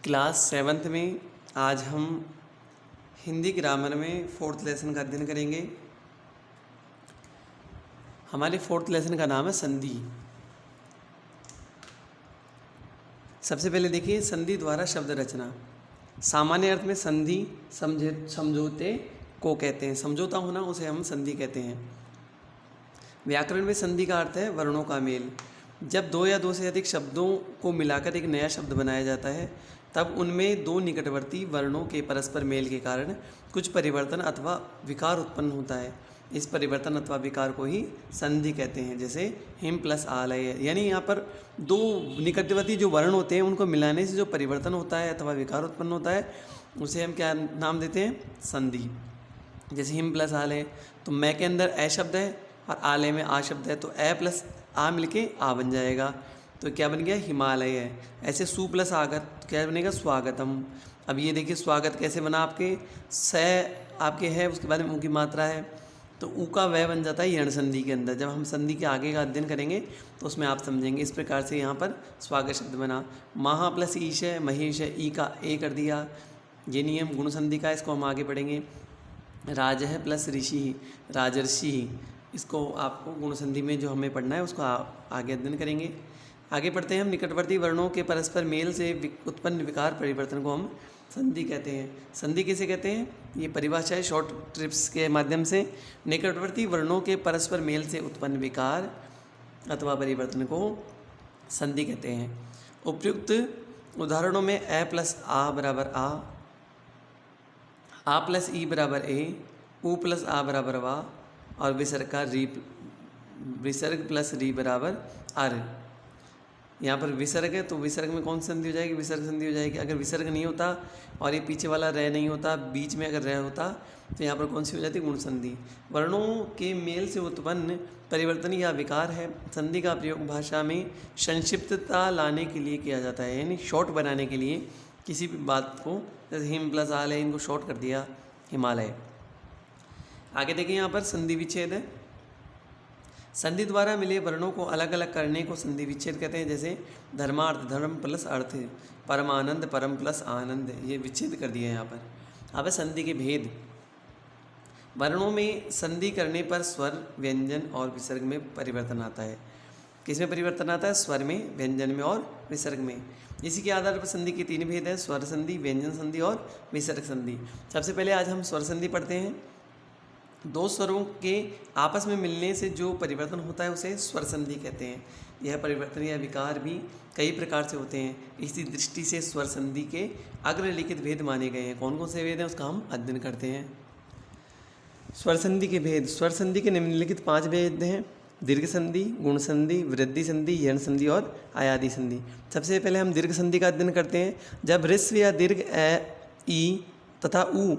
Class seventh में आज हम हिंदी ग्रामर में फोर्थ लेसन का अध्ययन करेंगे। हमारे फोर्थ लेसन का नाम है संधि। सबसे पहले देखिए संधि द्वारा शब्द रचना। सामान्य अर्थ में संधि समझौते को कहते हैं। समझौता होना उसे हम संधि कहते हैं। व्याकरण में संधि का अर्थ है वर्णों का मेल। जब दो या दो से अधिक शब्दों को मिलाकर एक नया शब्द बनाया जाता है तब उनमें दो निकटवर्ती वर्णों के परस्पर मेल के कारण कुछ परिवर्तन अथवा विकार उत्पन्न होता है। इस परिवर्तन अथवा विकार को ही संधि कहते हैं। जैसे हिम प्लस आलय, यानी यहाँ पर दो निकटवर्ती जो वर्ण होते हैं उनको मिलाने से जो परिवर्तन होता है अथवा विकार उत्पन्न होता है उसे हम क्या नाम देते हैं? संधि। जैसे हिम प्लस आलय, तो मैं के अंदर ए शब्द है और आलय में आ शब्द है, तो ए प्लस आ मिलके आ बन जाएगा, तो क्या बन गया? हिमालय है। ऐसे सु प्लस आगत क्या बनेगा? स्वागतम। अब ये देखिए स्वागत कैसे बना, आपके स आपके है, उसके बाद में ऊ की मात्रा है, तो ऊ का वह बन जाता है यण संधि के अंदर। जब हम संधि के आगे का अध्ययन करेंगे तो उसमें आप समझेंगे। इस प्रकार से यहाँ पर स्वागत शब्द बना। महा प्लस ईश है, महेश है, ई का ए कर दिया, ये नियम गुण संधि का, इसको हम आगे पढ़ेंगे। राज है प्लस ऋषि, राजर्षि, इसको आपको गुण संधि में जो हमें पढ़ना है उसको आगे अध्ययन करेंगे। आगे पढ़ते हैं हम। निकटवर्ती वर्णों के परस्पर मेल से उत्पन्न विकार परिवर्तन को हम संधि कहते हैं। संधि किसे कहते हैं? ये परिभाषा है शॉर्ट ट्रिप्स के माध्यम से। निकटवर्ती वर्णों के परस्पर मेल से उत्पन्न विकार अथवा परिवर्तन को संधि कहते हैं। उपयुक्त उदाहरणों में ए प्लस आ बराबर आ प्लस ई बराबर ए, ऊ प्लस आ बराबर वा और विसर्ग का विसर्ग प्लस री बराबर अर। यहाँ पर विसर्ग है तो विसर्ग में कौन सी संधि हो जाएगी? विसर्ग संधि हो जाएगी। अगर विसर्ग नहीं होता और ये पीछे वाला रह नहीं होता, बीच में अगर रह होता तो यहाँ पर कौन सी हो जाती? गुण संधि। वर्णों के मेल से उत्पन्न परिवर्तन या विकार है। संधि का प्रयोग भाषा में संक्षिप्तता लाने के लिए किया जाता है, यानी शॉर्ट बनाने के लिए किसी भी बात को। जैसे हिम प्लस आलय, इनको शॉर्ट कर दिया हिमालय। आगे देखिए यहाँ पर संधि विच्छेद है। संधि द्वारा मिले वर्णों को अलग अलग करने को संधि विच्छेद कहते हैं। जैसे धर्मार्थ, धर्म प्लस अर्थ, परमानंद, परम प्लस आनंद, ये विच्छेद कर दिया है यहाँ पर। अब संधि के भेद। वर्णों में संधि करने पर स्वर, व्यंजन और विसर्ग में परिवर्तन आता है। किसमें परिवर्तन आता है? स्वर में, व्यंजन में और विसर्ग में। इसी के आधार पर संधि के तीन भेद हैं: स्वर संधि, व्यंजन संधि और विसर्ग संधि। सबसे पहले आज हम स्वर संधि पढ़ते हैं। दो स्वरों के आपस में मिलने से जो परिवर्तन होता है उसे स्वर संधि कहते हैं। यह परिवर्तन या विकार भी कई प्रकार से होते हैं। इसी दृष्टि से स्वर संधि के अग्रलिखित भेद माने गए हैं। कौन कौन से भेद हैं उसका हम अध्ययन करते हैं। स्वर संधि के भेद। स्वर संधि के निम्नलिखित 5 भेद हैं: दीर्घ संधि, गुण संधि, वृद्धि संधि, यण संधि और आयादी संधि। सबसे पहले हम दीर्घ संधि का अध्ययन करते हैं। जब ह्रस्व या दीर्घ ए, ई तथा ऊ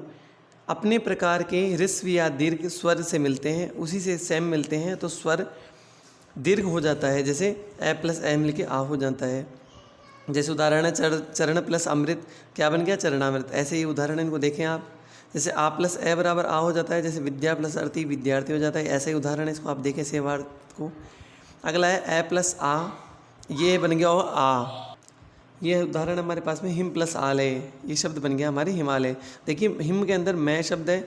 अपने प्रकार के ह्रस्व या दीर्घ स्वर से मिलते हैं, उसी से सेम मिलते हैं, तो स्वर दीर्घ हो जाता है। जैसे ए प्लस ए मिल के आ हो जाता है। जैसे उदाहरण है चरण प्लस अमृत, क्या बन गया? चरणामृत। ऐसे ही उदाहरण इनको देखें आप। जैसे आ प्लस ए बराबर आ हो जाता है, जैसे विद्या प्लस अर्थी विद्यार्थी हो जाता है। ऐसे ही उदाहरण है, इसको आप देखें सेवार्थ को। अगला है ए प्लस आ, ये बन गया होगा आ। ये उदाहरण हमारे पास में हिम प्लस आलय, ये शब्द बन गया हमारे हिमालय। देखिए हिम के अंदर मैं शब्द है,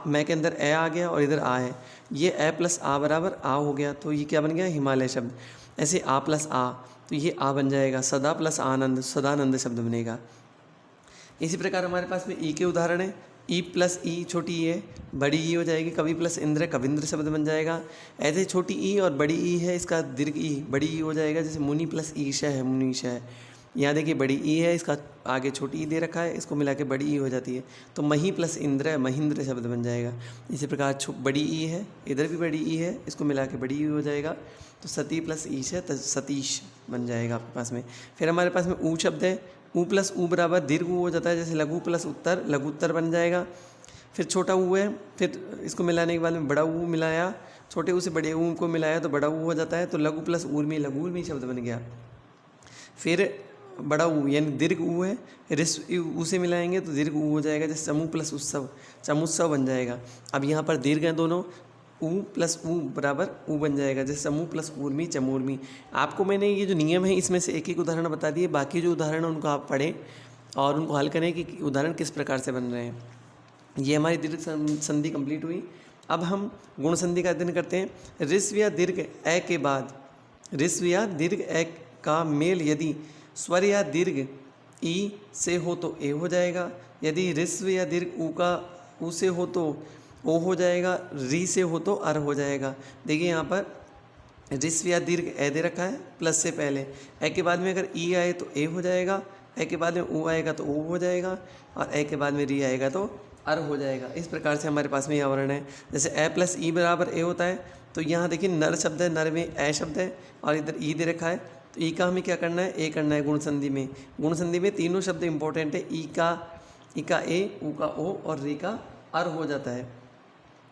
मैं के अंदर ए आ गया और इधर आ है, ये ए प्लस आ बराबर आ हो गया, तो ये क्या बन गया? हिमालय शब्द। ऐसे आ प्लस आ, तो ये आ बन जाएगा। सदा प्लस आनंद, सदानंद शब्द बनेगा। इसी प्रकार हमारे पास में ई के उदाहरण है। ई प्लस ई, छोटी ई है, बड़ी ई हो जाएगी। कवि प्लस इंद्र, कविंद्र शब्द बन जाएगा। ऐसे छोटी ई और बड़ी ई है, इसका दीर्घ ई, बड़ी ई हो जाएगा। जैसे मुनि प्लस ईशा है, मुनीशा है। यहाँ देखिए बड़ी ई है, इसका आगे छोटी ई दे रखा है, इसको मिला के बड़ी ई हो जाती है, तो मही प्लस इंद्र है, महेंद्र शब्द बन जाएगा। इसी प्रकार बड़ी ई है, इधर भी बड़ी ई है, इसको मिला के बड़ी ई हो जाएगा, तो सती प्लस ईश है, तो सतीश बन जाएगा आपके पास में। फिर हमारे पास में ऊ शब्द है। ऊ प्लस ऊ बराबर दीर्घ ऊ हो जाता है। जैसे लघु प्लस उत्तर, लघुत्तर बन जाएगा। फिर छोटा ऊ है, फिर इसको मिलाने के बाद में बड़ा ऊ मिलाया, छोटे ऊ से बड़े ऊ को मिलाया तो बड़ा ऊ हो जाता है, तो लघु प्लस ऊर्मी, लघुर्मी शब्द बन गया। फिर बड़ा ऊ यानी दीर्घ ऊ है, ऋस्व ऊ से मिलाएंगे तो दीर्घ ऊ हो जाएगा। जैसे समूह प्लस उत्सव, चमुत्सव बन जाएगा। अब यहाँ पर दीर्घ हैं दोनों, ऊ प्लस ऊ बराबर ऊ बन जाएगा। जैसे समूह प्लस ऊर्मी, चमूर्मी। आपको मैंने ये जो नियम है इसमें से एक एक उदाहरण बता दिए, बाकी जो उदाहरण उनको आप पढ़ें और उनको हल करें कि उदाहरण किस प्रकार से बन रहे हैं। ये हमारी दीर्घ संधि कंप्लीट हुई। अब हम गुण संधि का अध्ययन करते हैं। ऋस्व या दीर्घ ए के बाद ऋस्व या दीर्घ ए का मेल यदि स्वर या दीर्घ ई से हो तो ए हो जाएगा, यदि ऋस्व या दीर्घ ऊ का ऊ से हो तो ओ हो जाएगा, री से हो तो अर हो जाएगा। देखिए यहाँ पर ऋस्व या दीर्घ ए दे रखा है प्लस से पहले, ए के बाद में अगर ई आए तो ए हो जाएगा, ए के बाद में ऊ आएगा तो ओ हो जाएगा, और ए के बाद में री आएगा तो अर हो जाएगा। इस प्रकार से हमारे पास में यह आवरण है। जैसे ए प्लस ई बराबर ए होता है, तो यहाँ देखिए नर शब्द है, नर में ए शब्द है और इधर ई दे रखा है, तो ई का हमें क्या करना है, ए करना है गुण संधि में। गुण संधि में तीनों शब्द इंपॉर्टेंट है, ई का ए, ऊ का ओ और री का अर हो जाता है।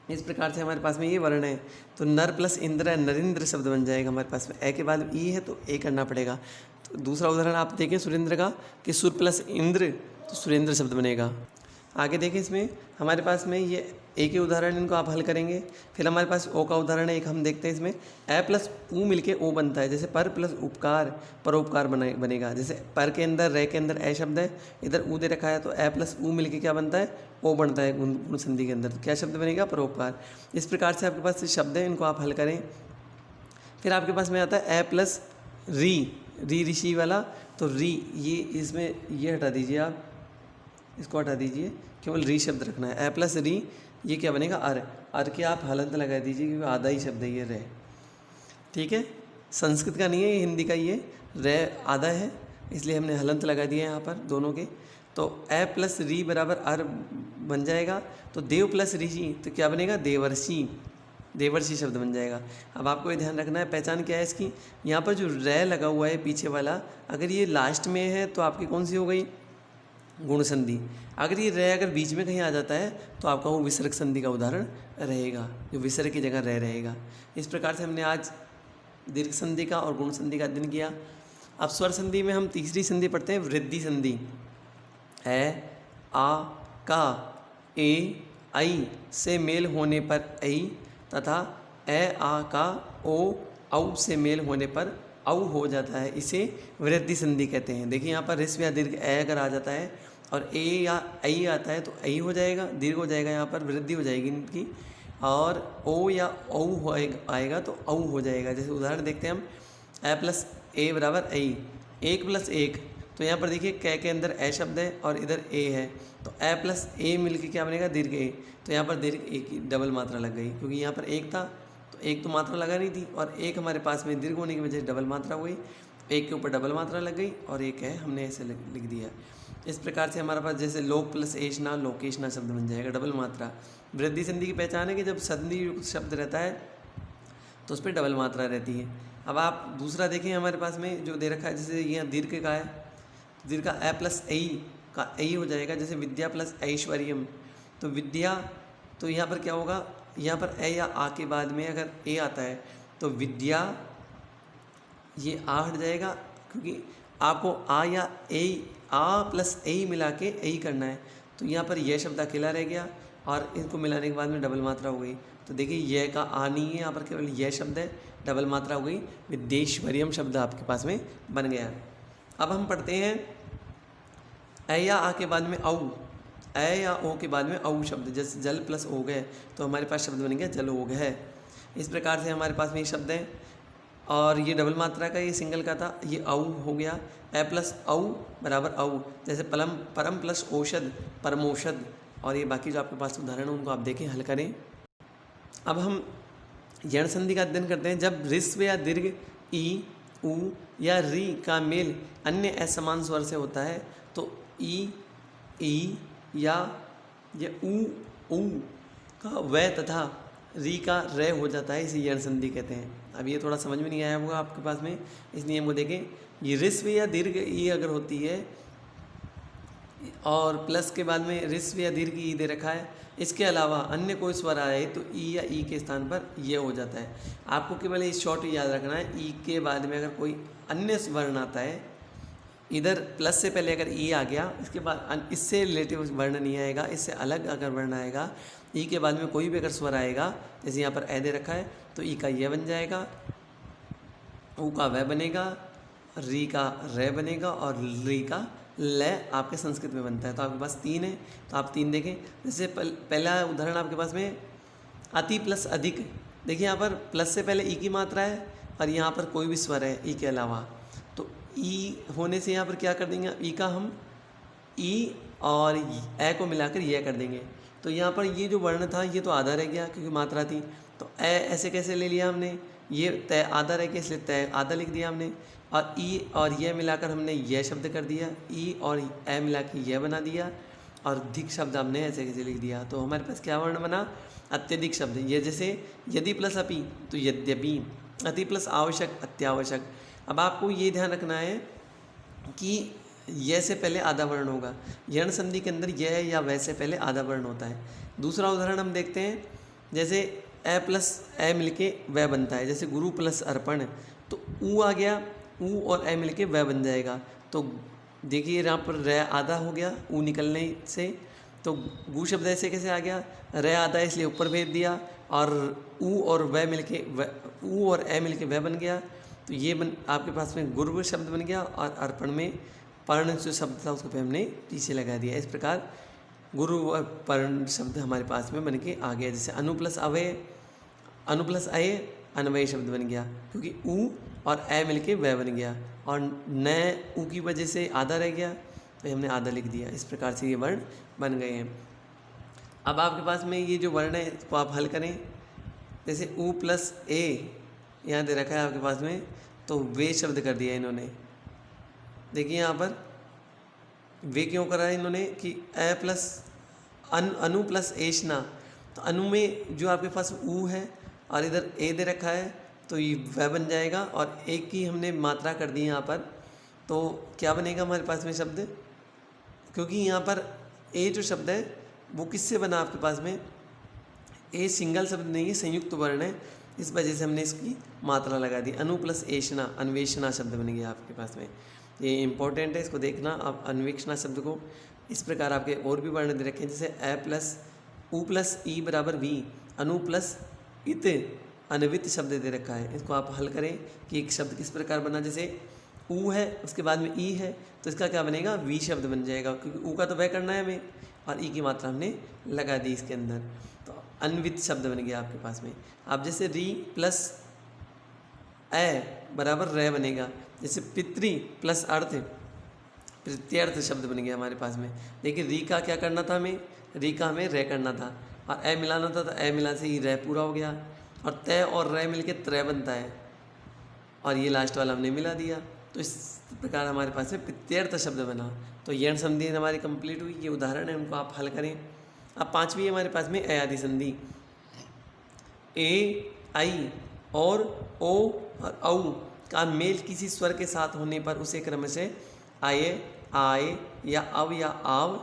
इस प्रकार से हमारे पास में ये वर्ण है, तो नर प्लस इंद्र नरेंद्र शब्द बन जाएगा हमारे पास में। ए के बाद ई है तो ए करना पड़ेगा। तो दूसरा उदाहरण आप देखें सुरेंद्र का, कि सुर प्लस इंद्र तो सुरेंद्र शब्द बनेगा। आगे देखें इसमें हमारे पास में ये ए के उदाहरण, इनको आप हल करेंगे। फिर हमारे पास ओ का उदाहरण है एक, हम देखते हैं इसमें ए प्लस ऊ मिलके ओ बनता है। जैसे पर प्लस उपकार परोपकार बनेगा। जैसे पर के अंदर रे के अंदर ए शब्द है, इधर ऊ दे रखा है, तो ए प्लस ऊ मिलके क्या बनता है, ओ बनता है गुण संधि के अंदर। क्या शब्द बनेगा, परोपकार। इस प्रकार से आपके पास शब्द है, इनको आप हल करें। फिर आपके पास में आता है ए प्लस री ऋषि वाला, तो री ये इसमें ये हटा दीजिए, आप इसको हटा दीजिए, केवल री शब्द रखना है। ए प्लस री ये क्या बनेगा, अर के आप हलंत लगा दीजिए क्योंकि आधा ही शब्द है ये रे। ठीक है, संस्कृत का नहीं है ये, हिंदी का ये रे आधा है, इसलिए हमने हलंत लगा दिए यहाँ पर दोनों के। तो ए प्लस री बराबर अर बन जाएगा। तो देव प्लस ऋषि तो क्या बनेगा, देवर्षि शब्द बन जाएगा। अब आपको ये ध्यान रखना है, पहचान क्या है इसकी, यहाँ पर जो रे लगा हुआ है पीछे वाला, अगर ये लास्ट में है तो आपकी कौन सी हो गई, गुण संधि। अगर ये रे अगर बीच में कहीं आ जाता है तो आपका वो विसर्ग संधि का उदाहरण रहेगा, जो विसर्ग की जगह रे रहेगा। इस प्रकार से हमने आज दीर्घ संधि का और गुण संधि का अध्ययन किया। अब स्वर संधि में हम तीसरी संधि पढ़ते हैं, वृद्धि संधि। ए, आ, का, ए, ऐ से मेल होने पर ऐ तथा ए, आ, का, ओ, औ से मेल होने पर औ हो जाता है, इसे वृद्धि संधि कहते हैं। देखिए यहाँ पर ऋस्व या दीर्घ ए अगर आ जाता है और ए या ऐ आता है तो ऐ हो जाएगा, दीर्घ हो जाएगा, यहाँ पर वृद्धि हो जाएगी इनकी, और ओ या औ आएगा तो औ हो जाएगा। जैसे उदाहरण देखते हैं हम, ए प्लस ए बराबर ऐ, एक प्लस एक, तो यहाँ पर देखिए कै के अंदर ए शब्द है और इधर ए है, तो ए प्लस ए मिलके क्या बनेगा, दीर्घ ए। तो यहाँ पर दीर्घ ए की डबल मात्रा लग गई, क्योंकि यहाँ पर एक था तो एक तो मात्रा लगा नहीं थी, और एक हमारे पास में दीर्घ होने की वजह से डबल मात्रा हुई, एक के ऊपर डबल मात्रा लग गई और एक है हमने ऐसे लिख दिया। इस प्रकार से हमारे पास जैसे लोक प्लस एशना लोकेशना शब्द बन जाएगा, डबल मात्रा। वृद्धि संधि की पहचान है कि जब संधि युक्त शब्द रहता है तो उस पर डबल मात्रा रहती है। अब आप दूसरा देखें हमारे पास में जो दे रखा है, जैसे यहाँ दीर्घ का है, दीर्घ का ए प्लस ऐ का ऐ हो जाएगा। जैसे विद्या प्लस ऐश्वर्यम, तो विद्या, तो यहाँ पर क्या होगा, यहाँ पर ए या आ के बाद में अगर ए आता है तो विद्या, ये आ हट जाएगा, क्योंकि आपको आ या ए, आ प्लस ए मिला के ए करना है, तो यहाँ पर यह शब्द अकेला रह गया और इनको मिलाने के बाद में डबल मात्रा हो गई। तो देखिए यह का आ नहीं है, यहाँ पर केवल यह शब्द है, डबल मात्रा हो गई, विद्येश्वरियम शब्द आपके पास में बन गया। अब हम पढ़ते हैं ए या आ के बाद में औ, ए या ओ के बाद में औ शब्द, जैसे जल प्लस ओ गए तो हमारे पास शब्द बन गया जल ओग है। इस प्रकार से हमारे पास में ये शब्द हैं, और ये डबल मात्रा का, ये सिंगल का था, ये औ हो गया। ए प्लस औ बराबर औ, जैसे परम प्लस औषध परमौषध, और ये बाकी जो आपके पास उदाहरण है उनको आप देखें, हल करें। अब हम यण संधि का अध्ययन करते हैं। जब ऋस्व या दीर्घ ई, ऊ या री का मेल अन्य असमान स्वर से होता है तो ई या ये ऊ का व तथा री का रे हो जाता है, इसे यण संधि कहते हैं। अब ये थोड़ा समझ में नहीं आया होगा आपके पास में, इस नियम को देखें। ये ऋस्व या दीर्घ ई अगर होती है और प्लस के बाद में ऋस्व या दीर्घ ई दे रखा है, इसके अलावा अन्य कोई स्वर आए तो ई या ई के स्थान पर ये हो जाता है। आपको केवल इस शॉर्ट याद रखना है, ई के बाद में अगर कोई अन्य वर्ण आता है, इधर प्लस से पहले अगर ई आ गया, इसके बाद इससे रिलेटिव वर्ण नहीं आएगा, इससे अलग अगर वर्ण आएगा, ई के बाद में कोई भी अगर स्वर आएगा, जैसे यहाँ पर ए दे रखा है तो ई का ये बन जाएगा, ऊ का वह बनेगा, री का रे बनेगा और री का ल आपके संस्कृत में बनता है। तो आपके पास 3 है, तो आप 3 देखें। जैसे पहला उदाहरण आपके पास में अति प्लस अधिक। देखिए यहाँ पर प्लस से पहले ई की मात्रा है और यहाँ पर कोई भी स्वर है ई के अलावा, तो ई होने से यहाँ पर क्या कर देंगे, ई का हम ई और ए को मिलाकर यह कर देंगे। तो यहाँ पर ये जो वर्ण था ये तो आधा रह गया क्योंकि मात्रा थी, तो ए ऐसे कैसे ले लिया हमने, ये तय आधा रह गया इसलिए तय आधा लिख दिया हमने, और ई और यह मिलाकर हमने यह शब्द कर दिया, ई और ए मिला के यह बना दिया, और अधिक शब्द हमने ऐसे कैसे लिख दिया। तो हमारे पास क्या वर्ण बना, अत्यधिक शब्द। ये जैसे यदि प्लस अपि तो यद्यपि, अति प्लस आवश्यक अत्यावश्यक। अब आपको ये ध्यान रखना है कि यह से पहले आधा वर्ण होगा, यण संधि के अंदर यह या वह से पहले आधा वर्ण होता है। दूसरा उदाहरण हम देखते हैं, जैसे ए प्लस ए मिलके वह बनता है, जैसे गुरु प्लस अर्पण, तो ऊ आ गया, ऊ और ए मिलके वह बन जाएगा। तो देखिए यहाँ पर रे आधा हो गया ऊ निकलने से, तो गु शब्द ऐसे कैसे आ गया, रे आधा इसलिए ऊपर भेज दिया, और ऊ और वह मिलके ऊ और ए मिलके वह बन गया। तो ये आपके पास में गुरु शब्द बन गया, और अर्पण में पर्ण जो शब्द था उसको पे हमने पीछे लगा दिया। इस प्रकार गुरु और पर्ण शब्द हमारे पास में बन के आ गया। जैसे अनु प्लस अवय, अनु प्लस अय अन्वय शब्द बन गया क्योंकि ऊ और ए मिलके वह बन गया, और न ऊ की वजह से आधा रह गया तो हमने आधा लिख दिया। इस प्रकार से ये वर्ण बन गए हैं। अब आपके पास में ये जो वर्ण है इसको आप हल करें। जैसे ऊ प्लस ए यहाँ दे रखा है आपके पास में, तो वे शब्द कर दिया इन्होंने। देखिए यहाँ पर वे क्यों करा है इन्होंने कि ए प्लस अनु प्लस एशना, तो अनु में जो आपके पास ऊ है और इधर ए दे रखा है तो ये वह बन जाएगा, और एक की हमने मात्रा कर दी यहाँ पर, तो क्या बनेगा हमारे पास में शब्द, क्योंकि यहाँ पर ए जो शब्द है वो किससे बना आपके पास में, ए सिंगल शब्द नहीं है, संयुक्त वर्ण है, इस वजह से हमने इसकी मात्रा लगा दी। अनु प्लस एशना, अन्वेषणा शब्द बन गया आपके पास में। ये इंपॉर्टेंट है, इसको देखना आप अन्वेषणा शब्द को। इस प्रकार आपके और भी वर्ण दे रखे हैं, जैसे ए प्लस ऊ प्लस ई बराबर वी, अनु प्लस इत अनवित शब्द दे रखा है। इसको आप हल करें कि एक शब्द किस प्रकार बना। जैसे ऊ है उसके बाद में ई है तो इसका क्या बनेगा, वी शब्द बन जाएगा, क्योंकि ऊ का तो वह करना है हमें और ई की मात्रा हमने लगा दी इसके अंदर, तो अन्वित शब्द बन गया आपके पास में। आप जैसे री प्लस ए बराबर रे बनेगा, जैसे पितृ प्लस अर्थ प्रत्यर्थ शब्द बन गया हमारे पास में। देखिए री का क्या करना था हमें, री का हमें रे करना था और ए मिलाना था, तो ए मिला से ही रे पूरा हो गया, और तय और रे मिलके त्रय बनता है, और ये लास्ट वाला हमने मिला दिया। तो इस प्रकार हमारे पास में प्रत्यर्थ शब्द बना। तो यण संधि हमारी कंप्लीट हुई। ये उदाहरण है, उनको आप हल करें। अब पांचवी हमारे पास में अयादि संधि। ए आई और ओ और औ का मेल किसी स्वर के साथ होने पर उसे क्रम से आए आए या अव या आव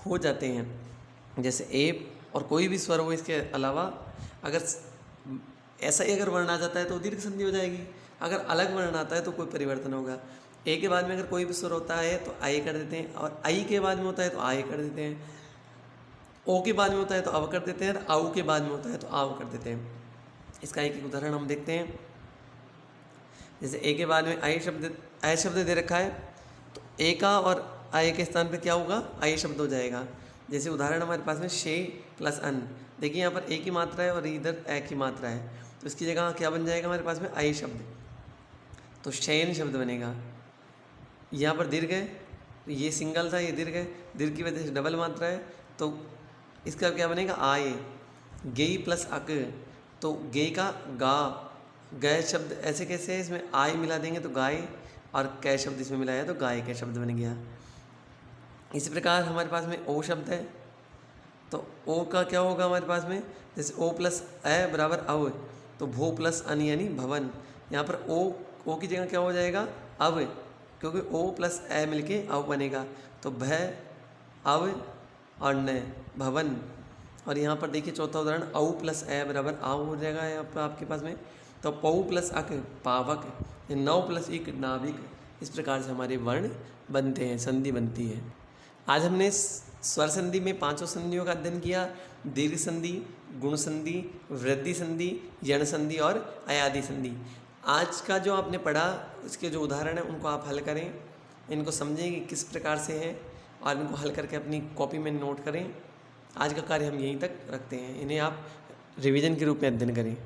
हो जाते हैं। जैसे ए और कोई भी स्वर हो इसके अलावा, अगर ऐसा ही अगर वर्ण आ जाता है तो दीर्घ संधि हो जाएगी, अगर अलग वर्ण आता है तो कोई परिवर्तन होगा। ए के बाद में अगर कोई भी स्वर होता है तो आए कर देते हैं, और आई के बाद में होता है तो आए कर देते हैं, ओ के बाद में होता है तो अव कर देते हैं, और आउ के बाद में होता है तो आव कर देते हैं। इसका एक एक उदाहरण हम देखते हैं। जैसे ए के बाद में आई शब्द दे रखा है, तो ए का और आए के स्थान पे क्या होगा, आई शब्द हो जाएगा। जैसे उदाहरण हमारे पास में शे प्लस अन, देखिए यहाँ पर ए की मात्रा है और इधर ए की मात्रा है, तो इसकी जगह क्या बन जाएगा हमारे पास में आई शब्द, तो शयन शब्द बनेगा। यहाँ पर दीर्घ है, ये सिंगल था, ये दीर्घ है, दीर्घ की वजह से डबल मात्रा है, तो इसका क्या बनेगा आए। गेई प्लस अक, तो गे का गा, गय शब्द ऐसे कैसे है, इसमें आय मिला देंगे तो गाय, और कै शब्द इसमें मिलाया तो गाय के शब्द बन गया। इसी प्रकार हमारे पास में ओ शब्द है, तो ओ का क्या होगा हमारे पास में, जैसे ओ प्लस ए बराबर अव, तो भो प्लस अन यानी भवन। यहाँ पर ओ की जगह क्या हो जाएगा अव, क्योंकि ओ प्लस ए मिलके अव बनेगा, तो भय अव और न भवन। और यहाँ पर देखिए चौथा उदाहरण औ प्लस ए बराबर आव हो जाएगा यहाँ पर आपके पास में, तो पौ प्लस अक पावक, नौ प्लस इक नाविक। इस प्रकार से हमारे वर्ण बनते हैं, संधि बनती है। आज हमने स्वर संधि में पांचों संधियों का अध्ययन किया, दीर्घ संधि, गुण संधि, वृद्धि संधि, यण संधि और अयादि संधि। आज का जो आपने पढ़ा उसके जो उदाहरण हैं उनको आप हल करें, इनको समझें कि किस प्रकार से हैं और इनको हल करके अपनी कॉपी में नोट करें। आज का कार्य हम यहीं तक रखते हैं, इन्हें आप रिवीजन के रूप में अध्ययन करें।